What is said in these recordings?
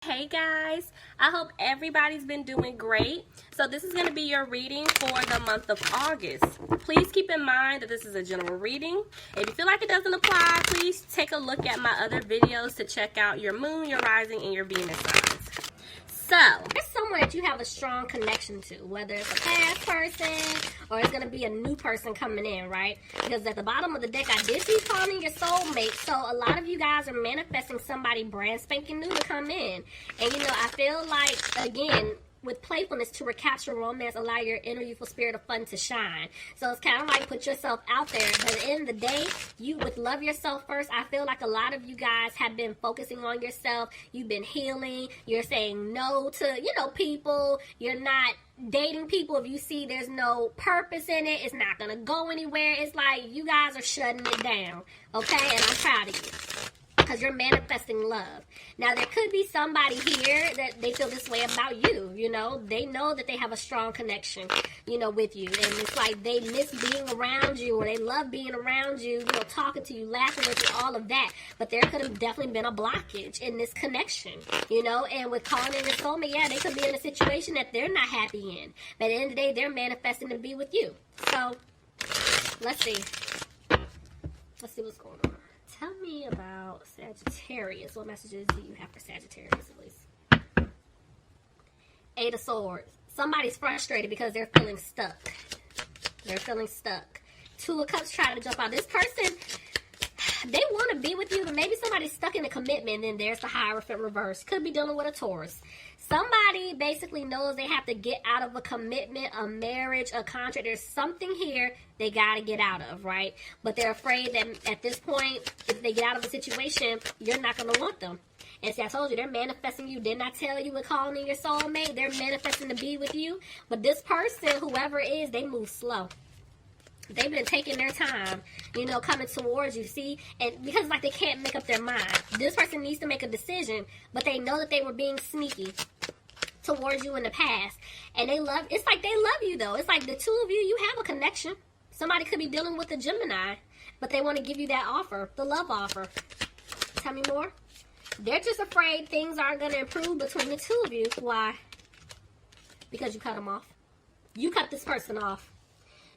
Hey guys, I hope everybody's been doing great. So this is going to be your reading for the month of August. Please keep in mind that this is a general reading. If you feel like it doesn't apply, please take a look at my other videos to check out your moon, your rising, and your Venus signs. So, there's someone that you have a strong connection to, whether it's a past person or it's going to be a new person coming in, right? Because at the bottom of the deck, I did see calling your soulmate. So, a lot of you guys are manifesting somebody brand spanking new to come in. And, I feel like, again, with playfulness to recapture romance, allow your inner youthful spirit of fun to shine. So it's kind of like put yourself out there. But at the end of the day, you would love yourself first. I feel like a lot of you guys have been focusing on yourself. You've been healing. You're saying no to, people. You're not dating people if you see there's no purpose in it. It's not going to go anywhere. It's like you guys are shutting it down. Okay? And I'm proud of you, because you're manifesting love. Now, there could be somebody here that they feel this way about you, They know that they have a strong connection, with you. And it's like they miss being around you, or they love being around you, talking to you, laughing with you, all of that. But there could have definitely been a blockage in this connection, And with calling in your soulmate, yeah, they could be in a situation that they're not happy in. But at the end of the day, they're manifesting to be with you. So, let's see. Let's see what's going on. Tell me about Sagittarius. What messages do you have for Sagittarius, at least? Eight of Swords. Somebody's frustrated because they're feeling stuck. They're feeling stuck. Two of Cups trying to jump out. This person, they want to be with you, but maybe somebody's stuck in a commitment, and then there's the Hierophant reverse. Could be dealing with a Taurus. Somebody basically knows they have to get out of a commitment, a marriage, a contract. There's something here they got to get out of, right? But they're afraid that at this point, if they get out of a situation, you're not going to want them. And see, I told you, they're manifesting you. Didn't I tell you with calling in your soulmate? They're manifesting to be with you. But this person, whoever it is, they move slow. They've been taking their time, coming towards you, see? And because, they can't make up their mind. This person needs to make a decision, but they know that they were being sneaky towards you in the past. And it's like they love you, though. It's like the two of you, you have a connection. Somebody could be dealing with a Gemini, but they want to give you that offer, the love offer. Tell me more. They're just afraid things aren't going to improve between the two of you. Why? Because you cut them off. You cut this person off.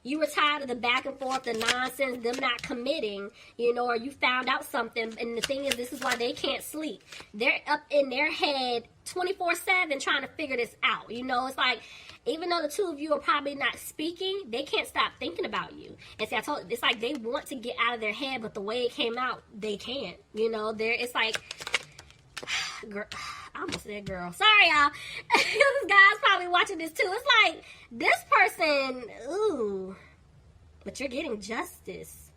You were tired of the back and forth, the nonsense, them not committing, or you found out something. And the thing is, this is why they can't sleep. They're up in their head 24/7 trying to figure this out. It's like, even though the two of you are probably not speaking, they can't stop thinking about you. And see, I told you, it's like they want to get out of their head, but the way it came out, they can't. It's like, girl, I almost said girl. Sorry, y'all. This guy's probably watching this too. It's like, this person, ooh, but you're getting justice.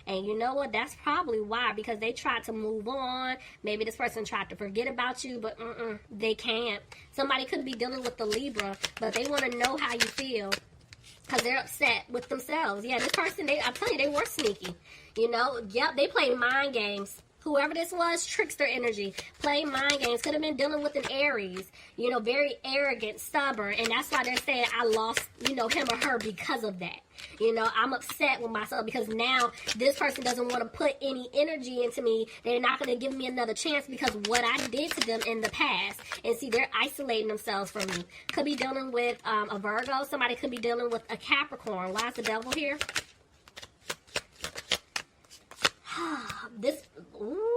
And you know what? That's probably why. Because they tried to move on. Maybe this person tried to forget about you, but they can't. Somebody could be dealing with the Libra, but they want to know how you feel. Because they're upset with themselves. Yeah, this person, I'm telling you, they were sneaky. Yep, they play mind games. Whoever this was, trickster energy, play mind games. Could have been dealing with an Aries, very arrogant, stubborn. And that's why they're saying, I lost, him or her because of that. I'm upset with myself because now this person doesn't want to put any energy into me. They're not going to give me another chance because what I did to them in the past. And see, they're isolating themselves from me. Could be dealing with a Virgo. Somebody could be dealing with a Capricorn. Why is the devil here?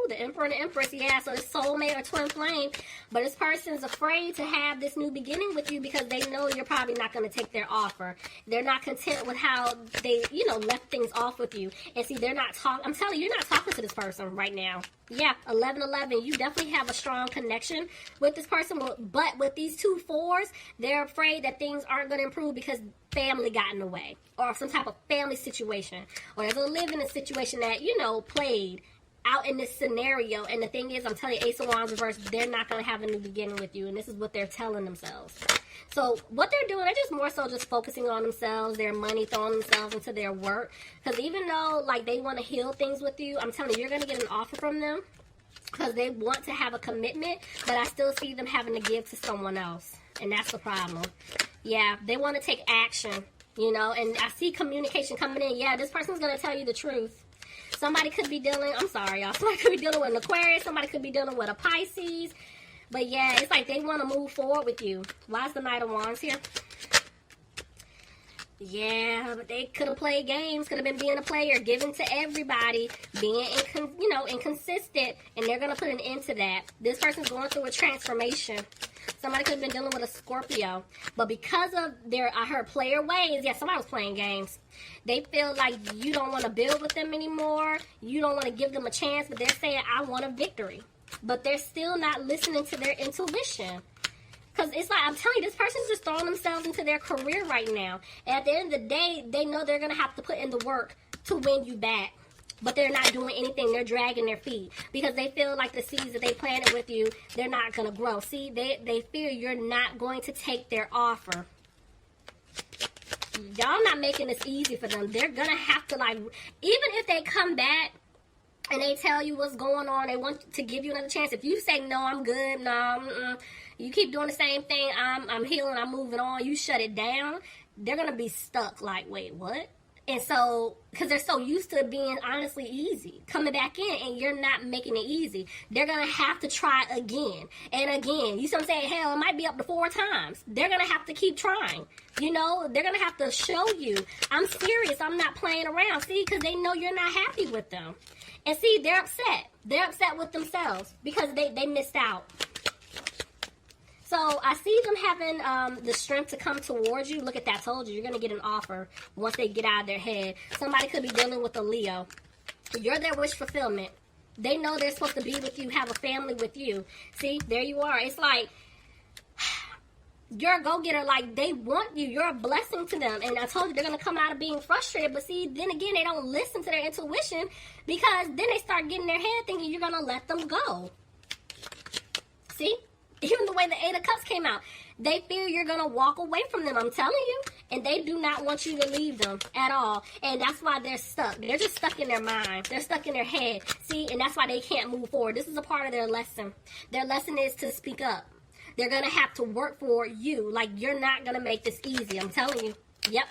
The Emperor and the Empress, yeah, so it's soulmate or twin flame, but this person's afraid to have this new beginning with you because they know you're probably not going to take their offer. They're not content with how they, left things off with you. And see, they're not talking, I'm telling you, you're not talking to this person right now. Yeah, 11-11, you definitely have a strong connection with this person, but with these two fours, they're afraid that things aren't going to improve because family got in the way, or some type of family situation, or there's a living situation that, played out in this scenario. And the thing is, I'm telling you, Ace of Wands reverse, they're not going to have a new beginning with you, and this is what they're telling themselves. So what they're doing, they're just more so just focusing on themselves, their money, throwing themselves into their work. Because even though, they want to heal things with you, I'm telling you, you're going to get an offer from them because they want to have a commitment, but I still see them having to give to someone else, and that's the problem. Yeah, they want to take action, and I see communication coming in. Yeah, this person's going to tell you the truth. Somebody could be dealing, I'm sorry, y'all. Somebody could be dealing with an Aquarius. Somebody could be dealing with a Pisces. But yeah, it's like they want to move forward with you. Why is the Knight of Wands here? Yeah, but they could have played games, could have been being a player, giving to everybody, being, inconsistent, and they're going to put an end to that. This person's going through a transformation. Somebody could have been dealing with a Scorpio. But because of I heard player ways, yeah, somebody was playing games. They feel like you don't want to build with them anymore. You don't want to give them a chance, but they're saying, I want a victory. But they're still not listening to their intuition. Because it's like, I'm telling you, this person's just throwing themselves into their career right now. And at the end of the day, they know they're going to have to put in the work to win you back. But they're not doing anything. They're dragging their feet. Because they feel like the seeds that they planted with you, they're not going to grow. See, they fear you're not going to take their offer. Y'all not making this easy for them. They're going to have to, like, even if they come back and they tell you what's going on, they want to give you another chance. If you say, no, I'm good, no, you keep doing the same thing, I'm healing, I'm moving on, you shut it down, they're going to be stuck like, wait, what? And so, because they're so used to it being honestly easy, coming back in, and you're not making it easy. They're going to have to try again and again. You see what I'm saying? Hell, it might be up to 4 times. They're going to have to keep trying. You know, they're going to have to show you, I'm serious, I'm not playing around. See, because they know you're not happy with them. And see, they're upset. They're upset with themselves because they missed out. So I see them having the strength to come towards you. Look at that. I told you, you're going to get an offer once they get out of their head. Somebody could be dealing with a Leo. You're their wish fulfillment. They know they're supposed to be with you, have a family with you. See, there you are. It's like, you're a go-getter. Like, they want you. You're a blessing to them. And I told you, they're going to come out of being frustrated. But see, then again, they don't listen to their intuition because then they start getting their head thinking you're going to let them go. See? Even the way the 8 of Cups came out, they fear you're going to walk away from them, I'm telling you. And they do not want you to leave them at all. And that's why they're stuck. They're just stuck in their mind. They're stuck in their head. See, and that's why they can't move forward. This is a part of their lesson. Their lesson is to speak up. They're going to have to work for you. Like, you're not going to make this easy, I'm telling you. Yep.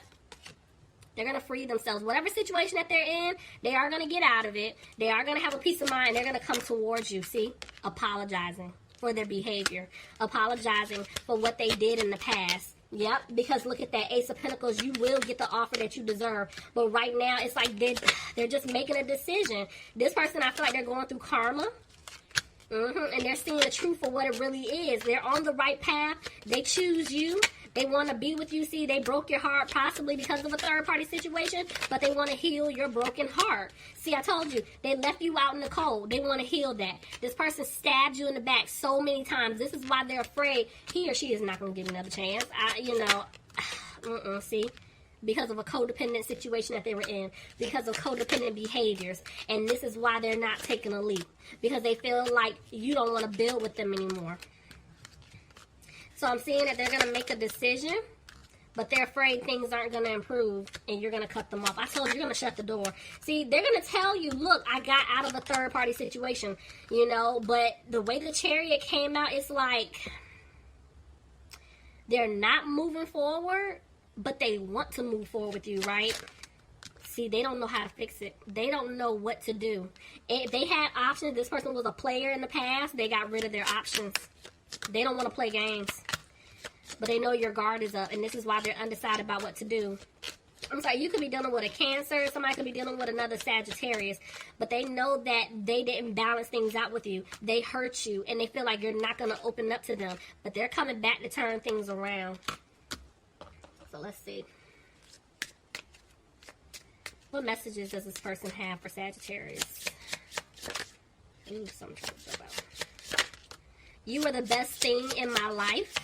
They're going to free themselves. Whatever situation that they're in, they are going to get out of it. They are going to have a peace of mind. They're going to come towards you, see? Apologizing for their behavior, apologizing for what they did in the past. Yep, because look at that Ace of Pentacles. You will get the offer that you deserve. But right now, it's like they're just making a decision. This person, I feel like they're going through karma. And they're seeing the truth for what it really is. They're on the right path. They choose you. They want to be with you. See, they broke your heart possibly because of a third-party situation, but they want to heal your broken heart. See, I told you, they left you out in the cold. They want to heal that. This person stabbed you in the back so many times. This is why they're afraid he or she is not going to get another chance. See? Because of a codependent situation that they were in, because of codependent behaviors. And this is why they're not taking a leap, because they feel like you don't want to build with them anymore. So I'm seeing that they're going to make a decision, but they're afraid things aren't going to improve, and you're going to cut them off. I told you, you're going to shut the door. See, they're going to tell you, look, I got out of a third-party situation, but the way the Chariot came out, it's like they're not moving forward, but they want to move forward with you, right? See, they don't know how to fix it. They don't know what to do. If they had options, this person was a player in the past, they got rid of their options. They don't want to play games. But they know your guard is up, and this is why they're undecided about what to do. I'm sorry, you could be dealing with a Cancer, somebody could be dealing with another Sagittarius, but they know that they didn't balance things out with you. They hurt you, and they feel like you're not going to open up to them, but they're coming back to turn things around. So let's see. What messages does this person have for Sagittarius? Ooh, something about. You are the best thing in my life.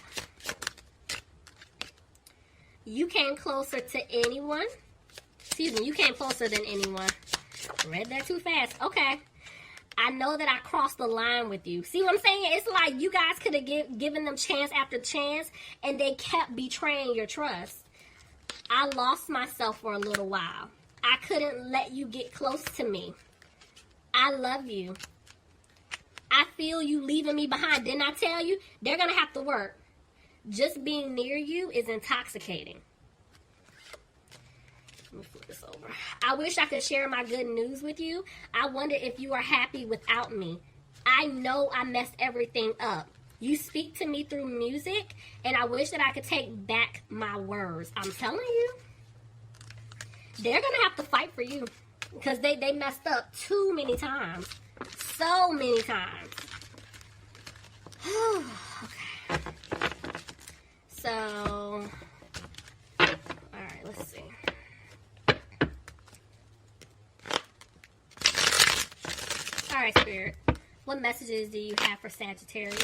You came closer to anyone. Excuse me, you came closer than anyone. Read that too fast. Okay. I know that I crossed the line with you. See what I'm saying? It's like you guys could have given them chance after chance, and they kept betraying your trust. I lost myself for a little while. I couldn't let you get close to me. I love you. I feel you leaving me behind. Didn't I tell you? They're going to have to work. Just being near you is intoxicating. Let me flip this over. I wish I could share my good news with you. I wonder if you are happy without me. I know I messed everything up. You speak to me through music, and I wish that I could take back my words. I'm telling you, they're going to have to fight for you because they messed up too many times. So many times. Okay. So, alright, let's see. Alright, Spirit. What messages do you have for Sagittarius?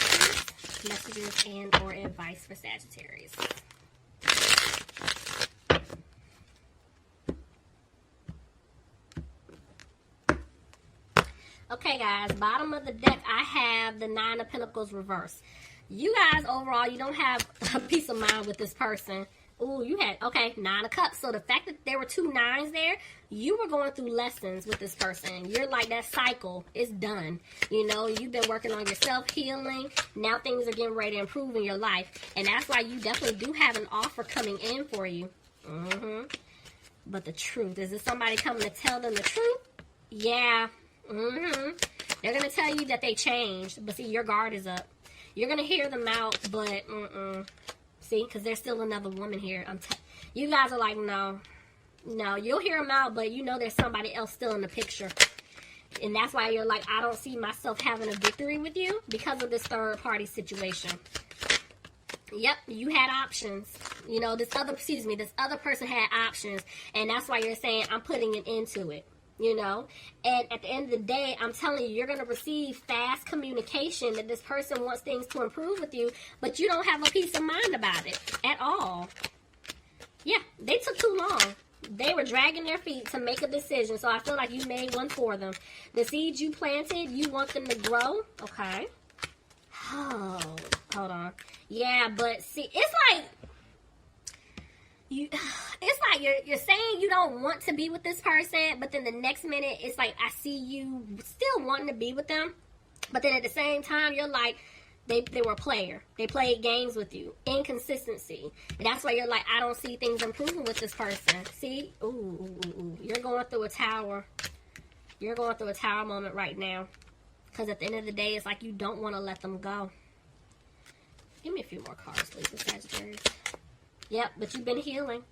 Messages and or advice for Sagittarius. Okay, guys, bottom of the deck, I have the Nine of Pentacles reversed. You guys, overall, you don't have a peace of mind with this person. Ooh, you had, okay, Nine of Cups. So the fact that there were 2 nines there, you were going through lessons with this person. You're like, that cycle is done. You know, you've been working on yourself, healing. Now things are getting ready to improve in your life. And that's why you definitely do have an offer coming in for you. But the truth, is this somebody coming to tell them the truth? Yeah. They're going to tell you that they changed. But see, your guard is up. You're going to hear them out, but see, because there's still another woman here. You guys are like, no, you'll hear them out, but you know there's somebody else still in the picture. And that's why you're like, I don't see myself having a victory with you because of this third party situation. Yep, you had options. You know, this other person had options. And that's why you're saying, I'm putting an end to it. You know, and at the end of the day, I'm telling you, you're going to receive fast communication that this person wants things to improve with you, but you don't have a peace of mind about it at all. Yeah, they took too long. They were dragging their feet to make a decision, so I feel like you made one for them. The seeds you planted, you want them to grow. Okay. Oh, hold on. Yeah, but see, it's like, you're saying you don't want to be with this person, but then the next minute it's like I see you still wanting to be with them, but then at the same time you're like they were a player. They played games with you. Inconsistency. And that's why you're like, I don't see things improving with this person. See? Ooh. You're going through a tower. You're going through a tower moment right now. Because at the end of the day, it's like you don't want to let them go. Give me a few more cards, please, for Sagittarius. Yep, but you've been healing.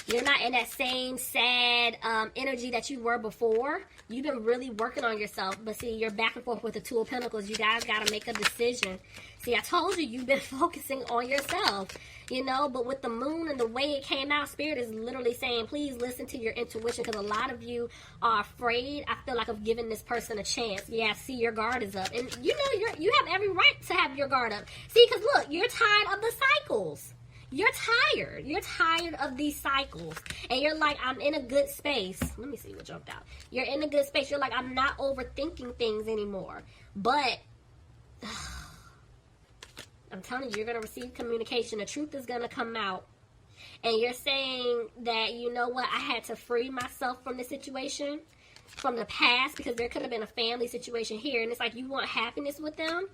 You're not in that same sad energy that you were before. You've been really working on yourself. But see, you're back and forth with the Two of Pentacles. You guys got to make a decision. See, I told you, you've been focusing on yourself. You know, but with the moon and the way it came out, Spirit is literally saying, please listen to your intuition. Because a lot of you are afraid, I feel like, of giving this person a chance. Yeah, see, your guard is up. And you know, you have every right to have your guard up. See, because look, you're tired of the cycles. You're tired. You're tired of these cycles. And you're like, I'm in a good space. Let me see what jumped out. You're in a good space. You're like, I'm not overthinking things anymore. But I'm telling you, you're going to receive communication. The truth is going to come out. And you're saying that, you know what, I had to free myself from the situation, from the past, because there could have been a family situation here. And it's like you want happiness with them,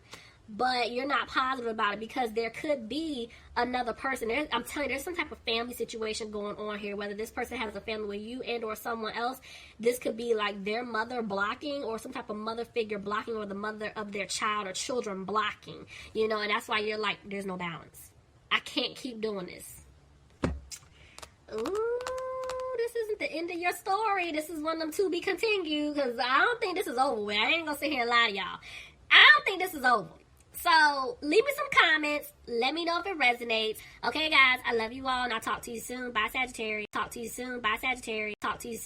but you're not positive about it because there could be another person. I'm telling you, there's some type of family situation going on here, whether this person has a family with you and or someone else. This could be like their mother blocking or some type of mother figure blocking or the mother of their child or children blocking, you know, and that's why you're like, there's no balance. I can't keep doing this. Ooh, this isn't the end of your story. This is one of them to be continued because I don't think this is over with. I ain't going to sit here and lie to y'all. I don't think this is over. So, leave me some comments. Let me know if it resonates. Okay, guys, I love you all, and I'll talk to you soon. Bye, Sagittarius. Talk to you soon. Bye, Sagittarius. Talk to you soon.